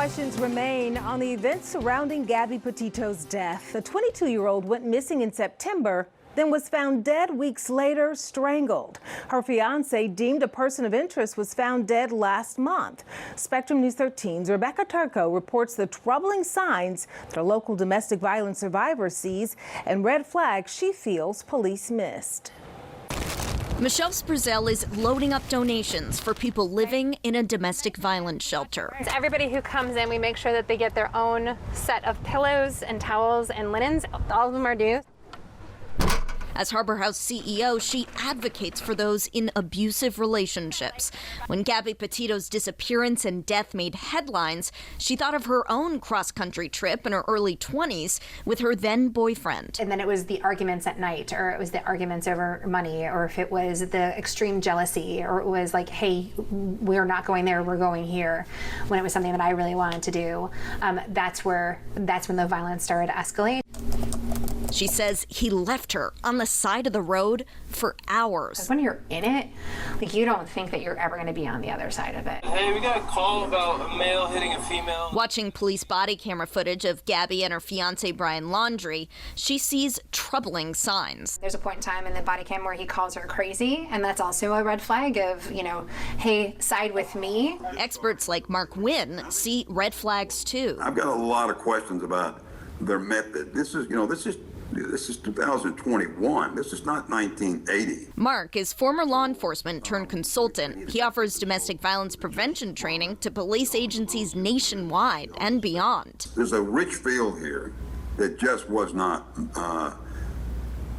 Questions remain on the events surrounding Gabby Petito's death. The 22-year-old went missing in September, then was found dead weeks later, strangled. Her fiance, deemed a person of interest, was found dead last month. Spectrum News 13's Rebecca Turco reports the troubling signs that a local domestic violence survivor sees and red flags she feels police missed. Michelle Sprizzell is loading up donations for people living in a domestic violence shelter. Everybody who comes in, we make sure that they get their own set of pillows and towels and linens. All of them are due. As Harbor House CEO, she advocates for those in abusive relationships. When Gabby Petito's disappearance and death made headlines, she thought of her own cross-country trip in her early 20s with her then-boyfriend. And then it was the arguments at night, or it was the arguments over money, or if it was the extreme jealousy, or it was like, hey, we're not going there, we're going here, when it was something that I really wanted to do. That's when the violence started to escalate. She says he left her on the side of the road for hours. When you're in it, like, you don't think that you're ever going to be on the other side of it. Hey, we got a call about a male hitting a female. Watching police body camera footage of Gabby and her fiance Brian Laundrie, she sees troubling signs. There's a point in time in the body cam where he calls her crazy, and that's also a red flag of, hey, side with me. Experts like Mark Wynn see red flags too. I've got a lot of questions about their method. This is 2021. This is not 1980. Mark is former law enforcement turned consultant. He offers domestic violence prevention training to police agencies nationwide and beyond. There's a rich field here that just was not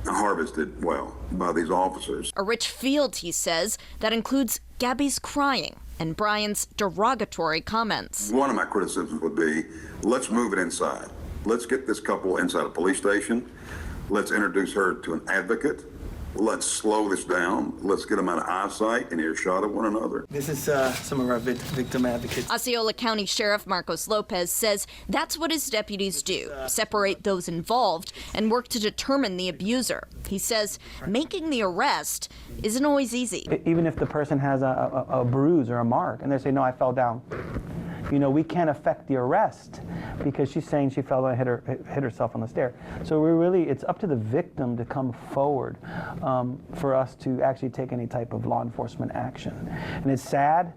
harvested well by these officers. A rich field, he says, that includes Gabby's crying and Brian's derogatory comments. One of my criticisms would be, let's move it inside. Let's get this couple inside a police station. Let's introduce her to an advocate. Let's slow this down. Let's get them out of eyesight and earshot of one another. This is some of our victim advocates. Osceola County Sheriff Marcos Lopez says that's what his deputies do, separate those involved and work to determine the abuser. He says making the arrest isn't always easy. Even if the person has a bruise or a mark and they say, no, I fell down. We can't affect the arrest because she's saying she fell and hit herself on the stair. So it's up to the victim to come forward for us to actually take any type of law enforcement action. And it's sad,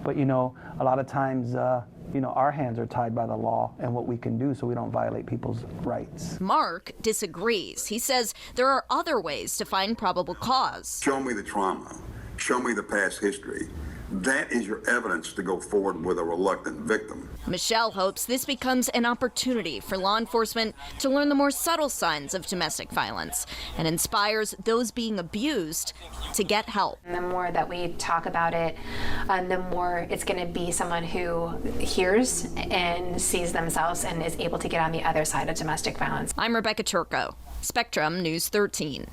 but a lot of times our hands are tied by the law and what we can do so we don't violate people's rights. Mark disagrees. He says there are other ways to find probable cause. Show me the trauma. Show me the past history. That is your evidence to go forward with a reluctant victim. Michelle hopes this becomes an opportunity for law enforcement to learn the more subtle signs of domestic violence and inspires those being abused to get help. And the more that we talk about it, the more it's going to be someone who hears and sees themselves and is able to get on the other side of domestic violence. I'm Rebecca Turco, Spectrum News 13.